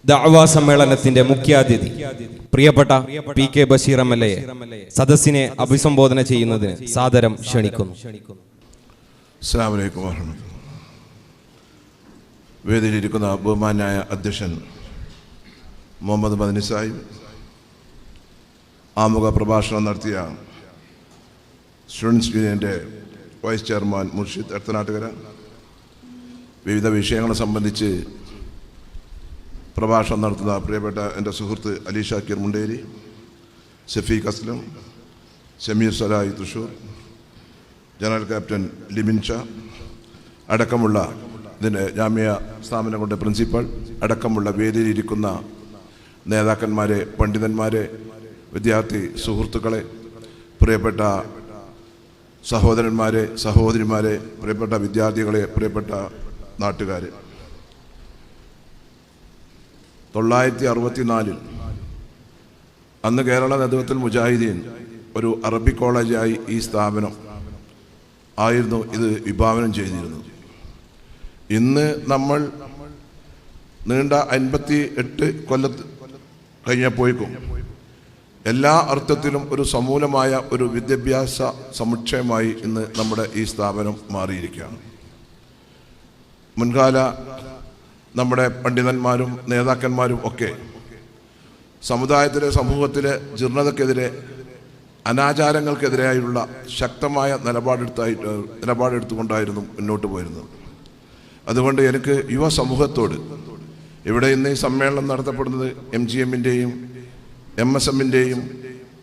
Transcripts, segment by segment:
ദഅ്വ സമ്മേളനത്തിന്റെ മുഖ്യാതിഥി പ്രിയപ്പെട്ട പി.കെ. ബഷീർ എം.എൽ.എ സദസ്സിനെ അഭിസംബോധന ചെയ്യുന്നതിന് സാദരം ക്ഷണിക്കുന്നു. അസ്സലാമു അലൈക്കും വറഹ്മത്തുള്ളാഹി. വേദിയിലിരിക്കുന്ന ബഹുമാന്യായ അധ്യക്ഷൻ മുഹമ്മദ് മദനി സാഹിബ്, ആമുഖ പ്രഭാഷണം നടത്തിയ സ്റ്റുഡൻസ് യൂണിയൻ്റെ വൈസ് ചെയർമാൻ മുർഷിദ് എടത്തനാട്ടുകര, വിവിധ വിഷയങ്ങളെ സംബന്ധിച്ച് പ്രഭാഷണം നടത്തുന്ന പ്രിയപ്പെട്ട എൻ്റെ സുഹൃത്ത് അലി ഷാക്കിർ മുണ്ടേരി, ഷഫീഖ് അസ്ലം, ഷമീർ സലാഹി തൃശൂർ, ജനറൽ ക്യാപ്റ്റൻ ലിബിൻ ഷാ അടക്കമുള്ള ഇതിൻ്റെ ജാമിയ സ്ഥാപനങ്ങളുടെ പ്രിൻസിപ്പൽ അടക്കമുള്ള വേദിയിലിരിക്കുന്ന നേതാക്കന്മാരെ, പണ്ഡിതന്മാരെ, വിദ്യാർത്ഥി സുഹൃത്തുക്കളെ, പ്രിയപ്പെട്ട സഹോദരന്മാരെ, സഹോദരിമാരെ, പ്രിയപ്പെട്ട വിദ്യാർത്ഥികളെ, പ്രിയപ്പെട്ട നാട്ടുകാരെ, 1964 അന്ന് കേരള നേതൃത്വത്തിൽ മുജാഹിദീൻ ഒരു അറബി കോളേജായി ഈ സ്ഥാപനം ആയിരുന്നു ഇത് വിഭാവനം ചെയ്തിരുന്നത്. ഇന്ന് നമ്മൾ നീണ്ട 58 കൊല്ലത്ത് കഴിഞ്ഞപ്പോഴേക്കും എല്ലാ അർത്ഥത്തിലും ഒരു സമൂലമായ ഒരു വിദ്യാഭ്യാസ സമുച്ചയമായി ഇന്ന് നമ്മുടെ ഈ സ്ഥാപനം മാറിയിരിക്കുകയാണ്. മുൻകാല നമ്മുടെ പണ്ഡിതന്മാരും നേതാക്കന്മാരും ഒക്കെ സമുദായത്തിലെ, സമൂഹത്തിലെ ജീർണതക്കെതിരെ, അനാചാരങ്ങൾക്കെതിരായുള്ള ശക്തമായ നിലപാടെടുത്തുകൊണ്ടായിരുന്നു മുന്നോട്ട് പോയിരുന്നത്. അതുകൊണ്ട് എനിക്ക് യുവ സമൂഹത്തോട് ഇവിടെ ഇന്ന് ഈ സമ്മേളനം നടത്തപ്പെടുന്നത് MGM-ൻ്റെയും MSM-ൻ്റെയും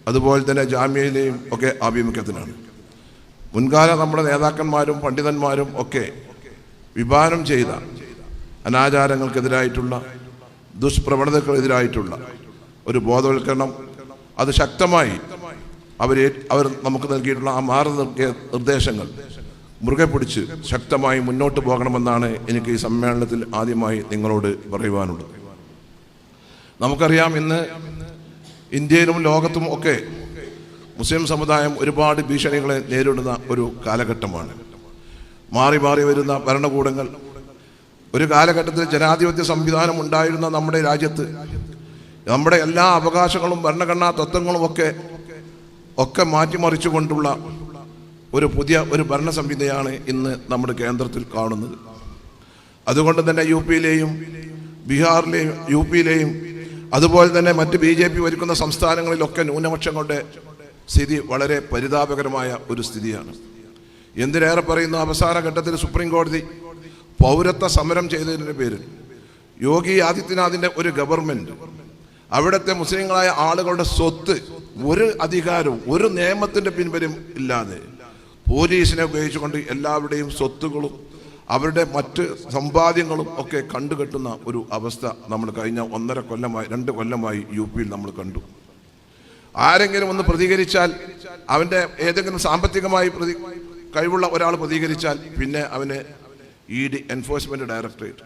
അതുപോലെ തന്നെ ജാമ്യയിലെയും ഒക്കെ ആഭിമുഖ്യത്തിനാണ്. മുൻകാല നമ്മുടെ നേതാക്കന്മാരും പണ്ഡിതന്മാരും ഒക്കെ വിഭാവനം ചെയ്ത അനാചാരങ്ങൾക്കെതിരായിട്ടുള്ള, ദുഷ്പ്രവണതകൾക്കെതിരായിട്ടുള്ള ഒരു ബോധവൽക്കരണം, അത് ശക്തമായി അവർ നമുക്ക് നൽകിയിട്ടുള്ള ആ മാർഗനിർദ്ദേശങ്ങൾ മുറുകെ പിടിച്ച് ശക്തമായി മുന്നോട്ട് പോകണമെന്നാണ് എനിക്ക് ഈ സമ്മേളനത്തിൽ ആദ്യമായി നിങ്ങളോട് പറയുവാനുള്ളത്. നമുക്കറിയാം, ഇന്ന് ഇന്ത്യയിലും ലോകത്തും ഒക്കെ മുസ്ലിം സമുദായം ഒരുപാട് ഭീഷണികളെ നേരിടുന്ന ഒരു കാലഘട്ടമാണ്. മാറി മാറി വരുന്ന ഭരണകൂടങ്ങൾ, ഒരു കാലഘട്ടത്തിൽ ജനാധിപത്യ സംവിധാനം ഉണ്ടായിരുന്ന നമ്മുടെ രാജ്യത്ത് നമ്മുടെ എല്ലാ അവകാശങ്ങളും ഭരണഘടനാ തത്വങ്ങളും ഒക്കെ മാറ്റിമറിച്ചുകൊണ്ടുള്ള ഒരു പുതിയ ഭരണ സംഹിതയാണ് ഇന്ന് നമ്മുടെ കേന്ദ്രത്തിൽ കാണുന്നത്. അതുകൊണ്ട് തന്നെ യു.പിയിലെയും ബീഹാറിലെയും യു.പിയിലെയും അതുപോലെ തന്നെ മറ്റ് BJP ഭരിക്കുന്ന സംസ്ഥാനങ്ങളിലൊക്കെ ന്യൂനപക്ഷങ്ങളുടെ സ്ഥിതി വളരെ പരിതാപകരമായ ഒരു സ്ഥിതിയാണ്. എന്തിനേറെ പറയുന്നു, അവസാന ഘട്ടത്തിൽ സുപ്രീം കോടതി പൗരത്വ സമരം ചെയ്തതിൻ്റെ പേരിൽ യോഗി ആദിത്യനാഥിൻ്റെ ഒരു ഗവൺമെൻറ് അവിടുത്തെ മുസ്ലിങ്ങളായ ആളുകളുടെ സ്വത്ത് ഒരു അധികാരവും ഒരു നിയമത്തിൻ്റെ പിൻബലം ഇല്ലാതെ പോലീസിനെ ഉപയോഗിച്ചുകൊണ്ട് എല്ലാവരുടെയും സ്വത്തുകളും അവരുടെ മറ്റ് സമ്പാദ്യങ്ങളും ഒക്കെ കണ്ടുകെട്ടുന്ന ഒരു അവസ്ഥ നമ്മൾ കഴിഞ്ഞ 2 കൊല്ലമായി യു.പിയിൽ നമ്മൾ കണ്ടു. ആരെങ്കിലും ഒന്ന് പ്രതികരിച്ചാൽ, അവൻ്റെ ഏതെങ്കിലും സാമ്പത്തികമായി കഴിവുള്ള ഒരാൾ പ്രതികരിച്ചാൽ പിന്നെ അവന് ED എൻഫോഴ്സ്മെന്റ് ഡയറക്ടറേറ്റ്,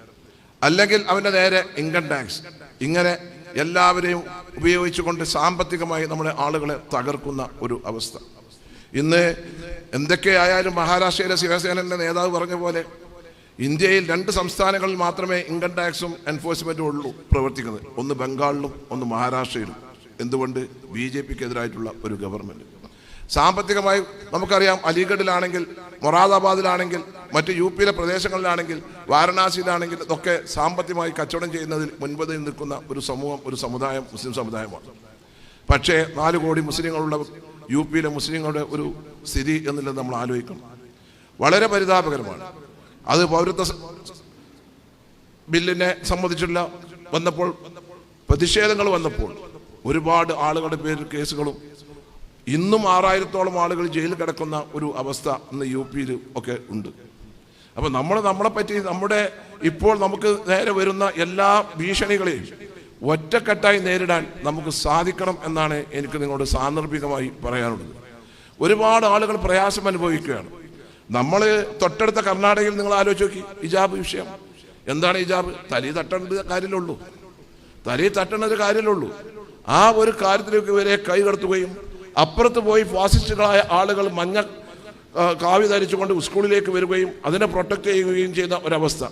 അല്ലെങ്കിൽ അവൻ്റെ നേരെ ഇൻകം ടാക്സ്, ഇങ്ങനെ എല്ലാവരെയും ഉപയോഗിച്ചുകൊണ്ട് സാമ്പത്തികമായി നമ്മുടെ ആളുകളെ തകർക്കുന്ന ഒരു അവസ്ഥ. ഇന്ന് എന്തൊക്കെയായാലും മഹാരാഷ്ട്രയിലെ ശിവസേനയുടെ നേതാവ് പറഞ്ഞ പോലെ ഇന്ത്യയിൽ 2 സംസ്ഥാനങ്ങളിൽ മാത്രമേ ഇൻകം ടാക്സും എൻഫോഴ്സ്മെന്റും ഉള്ളൂ പ്രവർത്തിക്കുന്നത്, ഒന്ന് ബംഗാളിലും ഒന്ന് മഹാരാഷ്ട്രയിലും. എന്തുകൊണ്ട്? BJPക്കെതിരായിട്ടുള്ള ഒരു ഗവൺമെന്റ്. സാമ്പത്തികമായി നമുക്കറിയാം, അലിഗഡിലാണെങ്കിൽ, മൊറാദാബാദിലാണെങ്കിൽ, മറ്റ് യു.പിയിലെ പ്രദേശങ്ങളിലാണെങ്കിൽ, വാരണാസിയിലാണെങ്കിൽ ഇതൊക്കെ സാമ്പത്തികമായി കച്ചവടം ചെയ്യുന്നതിൽ മുൻപതിൽ നിൽക്കുന്ന ഒരു സമൂഹം, ഒരു സമുദായം മുസ്ലിം സമുദായമാണ്. പക്ഷേ 4 കോടി മുസ്ലിങ്ങളുള്ള യു.പിയിലെ മുസ്ലിങ്ങളുടെ ഒരു സ്ഥിതി എന്നുള്ളത് നമ്മൾ ആലോചിക്കണം. വളരെ പരിതാപകരമാണ്. അത് പൗരത്വ ബില്ലിനെ സംബന്ധിച്ചുള്ള വന്നപ്പോൾ, പ്രതിഷേധങ്ങൾ വന്നപ്പോൾ ഒരുപാട് ആളുകളുടെ പേരിൽ കേസുകളും, ഇന്നും 6000-ഓളം ആളുകൾ ജയിലിൽ കിടക്കുന്ന ഒരു അവസ്ഥ ഇന്ന് യു.പിയിൽ ഒക്കെ ഉണ്ട്. അപ്പോൾ നമ്മളെപ്പറ്റി ഇപ്പോൾ നമുക്ക് നേരെ വരുന്ന എല്ലാ ഭീഷണികളെയും ഒറ്റക്കെട്ടായി നേരിടാൻ നമുക്ക് സാധിക്കണം എന്നാണ് എനിക്ക് നിങ്ങളോട് സാന്ദർഭികമായി പറയാനുള്ളത്. ഒരുപാട് ആളുകൾ പ്രയാസം അനുഭവിക്കുകയാണ്. നമ്മൾ തൊട്ടടുത്ത കർണാടകയിൽ നിങ്ങൾ ആലോചിച്ച് നോക്കി, ഹിജാബ് വിഷയം. എന്താണ് ഹിജാബ്? തലയിൽ തട്ടേണ്ട കാര്യമുള്ളൂ, തലയിൽ തട്ടേണ്ട കാര്യമുള്ളൂ. ആ ഒരു കാര്യത്തിലേക്ക് വരെ കൈ കടത്തുകയും അപ്പുറത്ത് പോയി ഫാസിസ്റ്റുകളായ ആളുകൾ മഞ്ഞ കാവ്യ ധരിച്ചുകൊണ്ട് സ്കൂളിലേക്ക് വരികയും അതിനെ പ്രൊട്ടക്ട് ചെയ്യുകയും ചെയ്ത ഒരവസ്ഥ.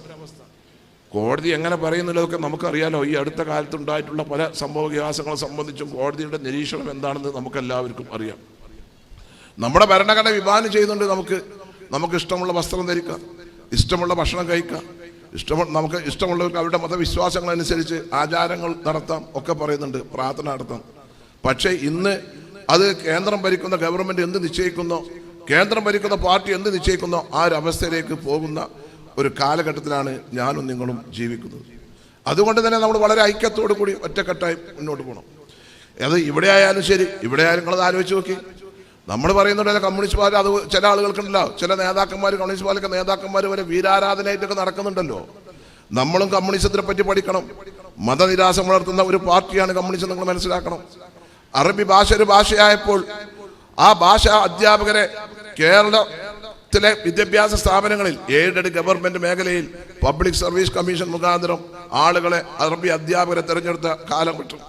കോടതി എങ്ങനെ പറയുന്നില്ലതൊക്കെ നമുക്കറിയാലോ. ഈ അടുത്ത കാലത്തുണ്ടായിട്ടുള്ള പല സംഭവ വികാസങ്ങളെ സംബന്ധിച്ചും കോടതിയുടെ നിരീക്ഷണം എന്താണെന്ന് നമുക്കെല്ലാവർക്കും അറിയാം. നമ്മുടെ ഭരണഘടന വിഭാവനം ചെയ്യുന്നുണ്ട്. നമുക്ക് ഇഷ്ടമുള്ള വസ്ത്രം ധരിക്കാം, ഇഷ്ടമുള്ള ഭക്ഷണം കഴിക്കാം, നമുക്ക് ഇഷ്ടമുള്ളവർക്ക് അവരുടെ മതവിശ്വാസങ്ങളനുസരിച്ച് ആചാരങ്ങൾ നടത്താം ഒക്കെ പറയുന്നുണ്ട്, പ്രാർത്ഥന നടത്താം. പക്ഷേ ഇന്ന് അത് കേന്ദ്രം ഭരിക്കുന്ന ഗവൺമെൻറ് എന്ത് നിശ്ചയിക്കുന്നോ, കേന്ദ്രം ഭരിക്കുന്ന പാർട്ടി എന്ത് നിശ്ചയിക്കുന്നോ ആ ഒരു അവസ്ഥയിലേക്ക് പോകുന്ന ഒരു കാലഘട്ടത്തിലാണ് ഞാനും നിങ്ങളും ജീവിക്കുന്നത്. അതുകൊണ്ട് തന്നെ നമ്മൾ വളരെ ഐക്യത്തോടു കൂടി ഒറ്റക്കെട്ടായി മുന്നോട്ട് പോകണം. അത് ഇവിടെ ആയാലും ശരി, ഇവിടെ ആയാലും നിങ്ങളത് ആലോചിച്ച് നോക്കി. നമ്മൾ പറയുന്നുണ്ട് കമ്മ്യൂണിസ്റ്റ് പാർട്ടി, അത് ചില ആളുകൾക്കുണ്ടല്ലോ, ചില നേതാക്കന്മാർ, കമ്മ്യൂണിസ്റ്റ് പാർട്ടിയൊക്കെ നേതാക്കന്മാർ വരെ വീരാരാധനയായിട്ടൊക്കെ നടക്കുന്നുണ്ടല്ലോ. നമ്മളും കമ്മ്യൂണിസത്തിനെ പറ്റി പഠിക്കണം. മതനിരാസം വളർത്തുന്ന ഒരു പാർട്ടിയാണ് കമ്മ്യൂണിസം, നിങ്ങൾ മനസ്സിലാക്കണം. അറബി ഭാഷ ഒരു ഭാഷയായപ്പോൾ ആ ഭാഷ അധ്യാപകരെ കേരളത്തിലെ വിദ്യാഭ്യാസ സ്ഥാപനങ്ങളിൽ എയ്ഡഡ് ഗവൺമെന്റ് മേഖലയിൽ പബ്ലിക് സർവീസ് കമ്മീഷൻ മുഖാന്തരം ആളുകളെ അറബി അധ്യാപകരെ തെരഞ്ഞെടുത്ത കാലം കിട്ടും.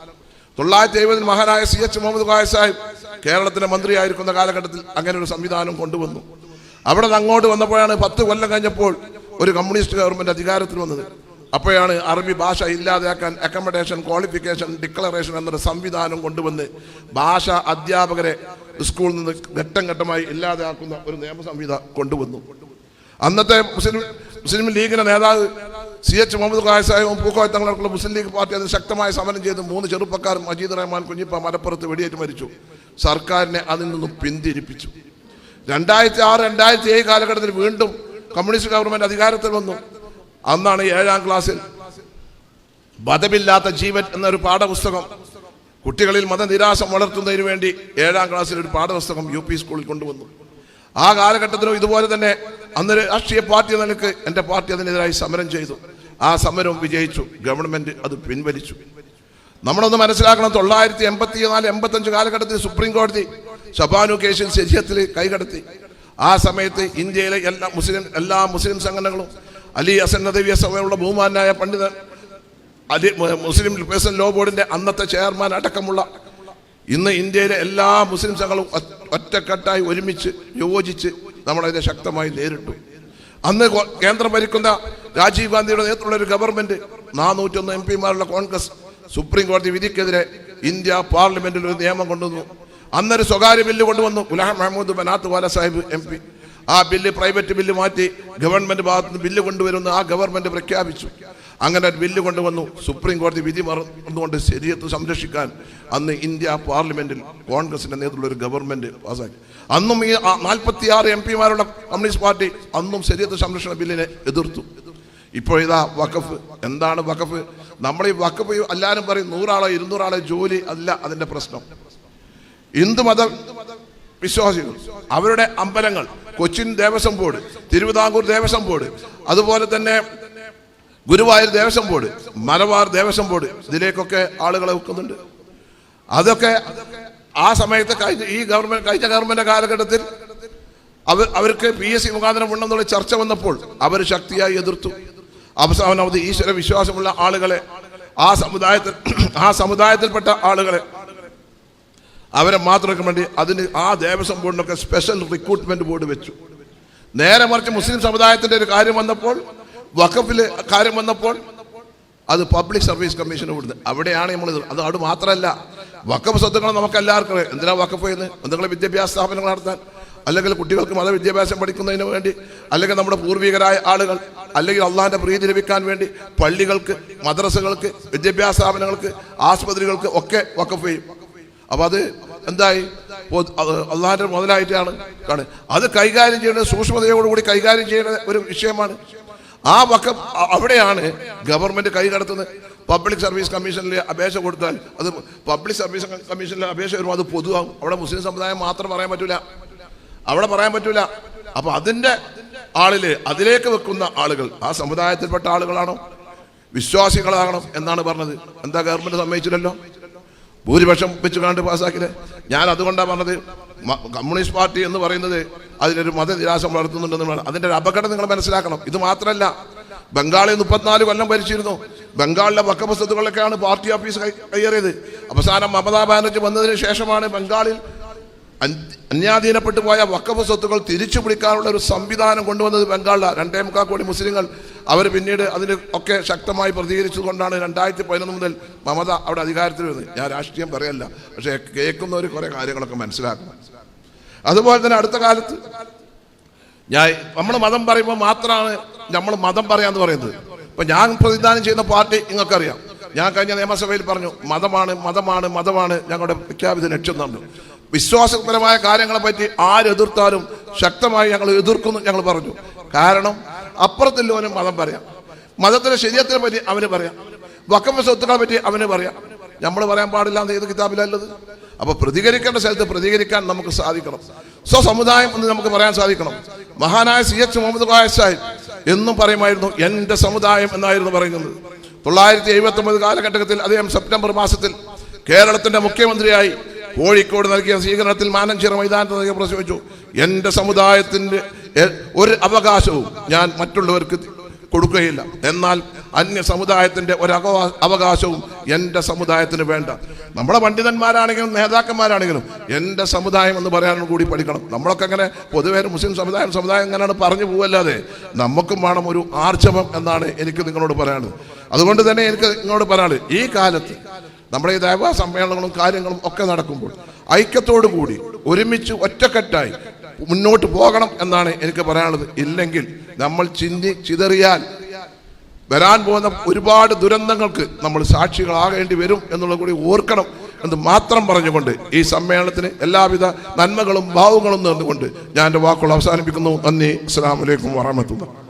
1970 മഹാനായ CH മുഹമ്മദ് ഖായ സാഹിബ് കേരളത്തിലെ മന്ത്രിയായിരിക്കുന്ന കാലഘട്ടത്തിൽ അങ്ങനെ ഒരു സംവിധാനം കൊണ്ടുവന്നു. അവിടെ നിന്ന് അങ്ങോട്ട് വന്നപ്പോഴാണ് 10 കൊല്ലം കഴിഞ്ഞപ്പോൾ ഒരു കമ്മ്യൂണിസ്റ്റ് ഗവൺമെന്റ് അധികാരത്തിൽ വന്നത്. അപ്പോഴാണ് അറബി ഭാഷ ഇല്ലാതാക്കാൻ അക്കമഡേഷൻ, ക്വാളിഫിക്കേഷൻ, ഡിക്ലറേഷൻ എന്നൊരു സംവിധാനം കൊണ്ടുവന്ന് ഭാഷ അധ്യാപകരെ സ്കൂളിൽ നിന്ന് ഘട്ടം ഘട്ടമായി ഇല്ലാതാക്കുന്ന ഒരു നിയമ സംഹിത കൊണ്ടുവന്നു. അന്നത്തെ മുസ്ലിം ലീഗിന്റെ നേതാവ് CH മുഹമ്മദ് ഖായ സാഹിബും പൂക്കോയ തങ്ങളടക്കമുള്ള മുസ്ലിം ലീഗ് പാർട്ടി അതിന് ശക്തമായ സമരം ചെയ്ത് 3 ചെറുപ്പക്കാരും മജീദ് റഹ്മാൻ കുഞ്ഞിപ്പ മലപ്പുറത്ത് വെടിയേറ്റ് മരിച്ചു. സർക്കാരിനെ അതിൽ നിന്നും പിന്തിരിപ്പിച്ചു. 2006-2007 കാലഘട്ടത്തിൽ വീണ്ടും കമ്മ്യൂണിസ്റ്റ് ഗവൺമെന്റ് അധികാരത്തിൽ വന്നു. അന്നാണ് 7ാം ക്ലാസ്സിൽ മതമില്ലാത്ത ജീവൻ എന്നൊരു പാഠപുസ്തകം, കുട്ടികളിൽ മതനിരാസം വളർത്തുന്നതിന് വേണ്ടി 7ാം ക്ലാസ്സിൽ ഒരു പാഠപുസ്തകം UP സ്കൂളിൽ കൊണ്ടുവന്നു. ആ കാലഘട്ടത്തിലും ഇതുപോലെ തന്നെ അന്നൊരു രാഷ്ട്രീയ പാർട്ടി എന്ന നിലയ്ക്ക് എൻ്റെ പാർട്ടി അതിനെതിരായി സമരം ചെയ്തു. ആ സമരം വിജയിച്ചു. ഗവൺമെന്റ് അത് പിൻവലിച്ചു. നമ്മളൊന്ന് മനസ്സിലാക്കണം, 1984-85 കാലഘട്ടത്തിൽ സുപ്രീം കോടതി ഷബാനു കേസിൽ ശരീഅത്തിൽ കൈകടത്തി. ആ സമയത്ത് ഇന്ത്യയിലെ എല്ലാ മുസ്ലിം സംഘടനകളും അലി ഹസൻ നദവി സഭയുള്ള ബഹുമാനായ പണ്ഡിതൻ മുസ്ലിം പേഴ്സണൽ ലോ ബോർഡിന്റെ അന്നത്തെ ചെയർമാൻ അടക്കമുള്ള ഇന്ന് ഇന്ത്യയിലെ എല്ലാ മുസ്ലിം സംഘങ്ങളും ഒറ്റക്കെട്ടായി ഒരുമിച്ച് യോജിച്ച് നമ്മളതിനെ ശക്തമായി നേരിട്ടു. അന്ന് കേന്ദ്രം ഭരിക്കുന്ന രാജീവ് ഗാന്ധിയുടെ നേതൃത്വമുള്ള ഒരു ഗവൺമെന്റ് 401 MP-മാരുള്ള കോൺഗ്രസ് സുപ്രീം കോടതി വിധിക്കെതിരെ ഇന്ത്യ പാർലമെന്റിൽ ഒരു നിയമം കൊണ്ടുവന്നു. അന്നൊരു സ്വകാര്യ ബില്ല് കൊണ്ടുവന്നു. ഗുലാം മഹമ്മൂദ് ബനാത്ത് വാല സാഹിബ് MP. ആ ബില്ല് പ്രൈവറ്റ് ബില്ല് മാറ്റി ഗവൺമെന്റ് ഭാഗത്ത് നിന്ന് ബില്ല് കൊണ്ടുവരുമെന്ന് ആ ഗവൺമെന്റ് പ്രഖ്യാപിച്ചു. അങ്ങനെ ഒരു ബില്ല് കൊണ്ടുവന്നു. സുപ്രീം കോടതി വിധി മറന്നുകൊണ്ട് ശരീഅത്ത് സംരക്ഷിക്കാൻ അന്ന് ഇന്ത്യ പാർലമെന്റിൽ കോൺഗ്രസിന്റെ നേതൃത്വമുള്ള ഒരു ഗവൺമെന്റ് പാസാക്കി. അന്നും ഈ 46 MP-മാരുടെ കമ്മ്യൂണിസ്റ്റ് പാർട്ടി അന്നും ശരീഅത്ത് സംരക്ഷണ ബില്ലിനെ എതിർത്തു. ഇപ്പോൾ ഇതാ വഖഫ്. എന്താണ് വഖഫ്? നമ്മൾ ഈ വഖഫ് എല്ലാവരും പറയും 100 ആളോ 200 ആളോ ജോലി അല്ല അതിന്റെ പ്രശ്നം. ഹിന്ദുമത വിശ്വാസികൾ അവരുടെ അമ്പലങ്ങൾ, കൊച്ചിൻ ദേവസ്വം ബോർഡ്, തിരുവിതാംകൂർ ദേവസ്വം ബോർഡ്, അതുപോലെ തന്നെ ഗുരുവായൂർ ദേവസ്വം ബോർഡ്, മലബാർ ദേവസ്വം ബോർഡ്, ഇതിലേക്കൊക്കെ ആളുകളെ വെക്കുന്നുണ്ട്. അതൊക്കെ ആ സമയത്ത് കഴിഞ്ഞ ഗവൺമെന്റ് കാലഘട്ടത്തിൽ അവർക്ക് PSC മുഖാന്തരം ഉണ്ടെന്നുള്ള ചർച്ച വന്നപ്പോൾ അവർ ശക്തിയായി എതിർത്തു. അവസാനം അത് ഈശ്വര വിശ്വാസമുള്ള ആളുകളെ, ആ സമുദായത്തിൽപ്പെട്ട ആളുകളെ അവരെ മാത്രം വേണ്ടി അതിന് ആ ദേവസ്വം ബോർഡിനൊക്കെ സ്പെഷ്യൽ റിക്രൂട്ട്മെന്റ് ബോർഡ് വെച്ചു. നേരെ മറിച്ച് മുസ്ലിം സമുദായത്തിന്റെ ഒരു കാര്യം വന്നപ്പോൾ, വഖഫില് കാര്യം വന്നപ്പോൾ അത് പബ്ലിക് സർവീസ് കമ്മീഷന് വിടുന്നത്. അവിടെയാണ് നമ്മൾ അത് മാത്രമല്ല, വഖഫ് സ്വത്തുക്കൾ നമുക്ക് എല്ലാവർക്കും എന്തിനാ വഖഫ് ചെയ്യുന്നത്? എന്തെങ്കിലും വിദ്യാഭ്യാസ സ്ഥാപനങ്ങൾ നടത്താൻ, അല്ലെങ്കിൽ കുട്ടികൾക്ക് മതവിദ്യാഭ്യാസം പഠിക്കുന്നതിന് വേണ്ടി, അല്ലെങ്കിൽ നമ്മുടെ പൂർവികരായ ആളുകൾ, അല്ലെങ്കിൽ അള്ളാഹിന്റെ പ്രീതി ലഭിക്കാൻ വേണ്ടി പള്ളികൾക്ക്, മദ്രസകൾക്ക്, വിദ്യാഭ്യാസ സ്ഥാപനങ്ങൾക്ക്, ആസ്പത്രികൾക്ക് ഒക്കെ വഖഫ് ചെയ്യും. അപ്പൊ അത് എന്തായി? അള്ളാഹിന്റെ മുതലായിട്ടാണ് കാണുന്നത്. അത് കൈകാര്യം ചെയ്യുന്നത് സൂക്ഷ്മതയോടുകൂടി കൈകാര്യം ചെയ്യുന്ന ഒരു വിഷയമാണ്. ആ വഖഫ് അവിടെയാണ് ഗവൺമെന്റ് കൈകടത്തുന്നത്. പബ്ലിക് സർവീസ് കമ്മീഷനിൽ അപേക്ഷ കൊടുത്താൽ അത് പബ്ലിക് സർവീസ് കമ്മീഷനിൽ അപേക്ഷ വരുമ്പോൾ അത് പൊതുവാകും. അവിടെ മുസ്ലിം സമുദായം മാത്രം പറയാൻ പറ്റൂല, അവിടെ പറയാൻ പറ്റൂല. അപ്പൊ അതിന്റെ അതിലേക്ക് വെക്കുന്ന ആളുകൾ ആ സമുദായത്തിൽപ്പെട്ട ആളുകളാണോ, വിശ്വാസികളാകണം എന്നാണ് പറഞ്ഞത്. എന്താ ഗവൺമെന്റ് സമ്മതിച്ചില്ലല്ലോ, ഭൂരിപക്ഷം വെച്ച് കണ്ട് പാസ്സാക്കിയത്. ഞാൻ അതുകൊണ്ടാണ് പറഞ്ഞത്, കമ്മ്യൂണിസ്റ്റ് പാർട്ടി എന്ന് പറയുന്നത് അതിനൊരു മതനിരാസം വളർത്തുന്നുണ്ടെന്നാണ്. അതിൻ്റെ ഒരു അപകടം നിങ്ങൾ മനസ്സിലാക്കണം. ഇത് മാത്രമല്ല, ബംഗാളിൽ 34 കൊല്ലം ഭരിച്ചിരുന്നു. ബംഗാളിലെ വഖഫ് സ്വത്തുക്കളൊക്കെയാണ് പാർട്ടി ഓഫീസ് കയ്യേറിയത്. അവസാനം മമതാ ബാനർജി വന്നതിന് ശേഷമാണ് ബംഗാളിൽ അന്യാധീനപ്പെട്ടു പോയ വഖഫ് സ്വത്തുക്കൾ തിരിച്ചു പിടിക്കാനുള്ള ഒരു സംവിധാനം കൊണ്ടുവന്നത് ബംഗാളിലാണ്. 2.25 കോടി മുസ്ലിങ്ങൾ അവർ പിന്നീട് അതിന് ഒക്കെ ശക്തമായി പ്രതികരിച്ചുകൊണ്ടാണ് 2011 മുതൽ മമത അവിടെ അധികാരത്തിൽ വരുന്നത്. ഞാൻ രാഷ്ട്രീയം പറയല്ല, പക്ഷേ കേൾക്കുന്നവർ കുറേ കാര്യങ്ങളൊക്കെ മനസ്സിലാക്കണം. അതുപോലെ തന്നെ അടുത്ത കാലത്ത് നമ്മൾ മതം പറയുമ്പോൾ മാത്രമാണ് നമ്മൾ മതം പറയാന്ന് പറയുന്നത്. ഇപ്പം ഞാൻ പ്രതിദാനം ചെയ്യുന്ന പാർട്ടി നിങ്ങൾക്കറിയാം. ഞാൻ കഴിഞ്ഞ നിയമസഭയിൽ പറഞ്ഞു മതമാണ് മതമാണ് മതമാണ് ഞങ്ങളുടെ പ്രഖ്യാപിത ലക്ഷ്യം തന്നു. വിശ്വാസപരമായ കാര്യങ്ങളെ പറ്റി ആരെതിർത്താലും ശക്തമായി ഞങ്ങൾ എതിർക്കുന്നു ഞങ്ങൾ പറഞ്ഞു. കാരണം അപ്പുറത്തുള്ളവനും മതം പറയാം, മതത്തിന്റെ ശരീരത്തിനെ പറ്റി അവന് പറയാം, വഖഫ് സ്വത്തുക്കളെ പറ്റി അവന് പറയാം. നമ്മൾ പറയാൻ പാടില്ല എന്ന് ഏത് കിതാബിലല്ലത്. അപ്പോൾ പ്രതികരിക്കേണ്ട സ്ഥലത്ത് പ്രതികരിക്കാൻ നമുക്ക് സാധിക്കണം. സ്വസമുദായം എന്ന് നമുക്ക് പറയാൻ സാധിക്കണം. മഹാനായ CH മുഹമ്മദ് സാഹിബ് എന്നും പറയുമായിരുന്നു എൻ്റെ സമുദായം എന്നായിരുന്നു പറയുന്നത്. 1979 കാലഘട്ടത്തിൽ അദ്ദേഹം സെപ്റ്റംബർ മാസത്തിൽ കേരളത്തിന്റെ മുഖ്യമന്ത്രിയായി കോഴിക്കോട് നൽകിയ സ്വീകരണത്തിൽ മാനഞ്ചിറ മൈതാനത്ത് നൽകിയ പ്രസംഗിച്ചു, എൻ്റെ സമുദായത്തിൻ്റെ ഒരു അവകാശവും ഞാൻ മറ്റുള്ളവർക്ക് കൊടുക്കുകയില്ല, എന്നാൽ അന്യ സമുദായത്തിൻ്റെ ഒരു അവകാശവും എൻ്റെ സമുദായത്തിന് വേണ്ട. നമ്മളെ പണ്ഡിതന്മാരാണെങ്കിലും നേതാക്കന്മാരാണെങ്കിലും എൻ്റെ സമുദായം എന്ന് പറയാനും കൂടി പഠിക്കണം. നമ്മളൊക്കെ അങ്ങനെ പൊതുവേ മുസ്ലിം സമുദായം അങ്ങനെയാണ് പറഞ്ഞു പോവല്ലാതെ നമുക്കും വേണം ഒരു ആർജവം എന്നാണ് എനിക്ക് നിങ്ങളോട് പറയാനുള്ളത്. അതുകൊണ്ട് തന്നെ എനിക്ക് നിങ്ങളോട് പറയാനുള്ളത്, ഈ കാലത്ത് നമ്മുടെ ഈ ദഅ്വ സമ്മേളനങ്ങളും കാര്യങ്ങളും ഒക്കെ നടക്കുമ്പോൾ ഐക്യത്തോടു കൂടി ഒരുമിച്ച് ഒറ്റക്കെട്ടായി മുന്നോട്ട് പോകണം എന്നാണ് എനിക്ക് പറയാനുള്ളത്. ഇല്ലെങ്കിൽ നമ്മൾ ചിതറിയാൽ വരാൻ പോകുന്ന ഒരുപാട് ദുരന്തങ്ങൾക്ക് നമ്മൾ സാക്ഷികളാകേണ്ടി വരും എന്നുള്ളത് കൂടി ഓർക്കണം എന്ന് മാത്രം പറഞ്ഞുകൊണ്ട് ഈ സമ്മേളനത്തിന് എല്ലാവിധ നന്മകളും ഭാവുകളും നേർന്നുകൊണ്ട് ഞാൻ എൻ്റെ വാക്കുകൾ അവസാനിപ്പിക്കുന്നു. നന്ദി. അസ്സലാമു അലൈക്കും വറഹ്മത്തുള്ളാഹി.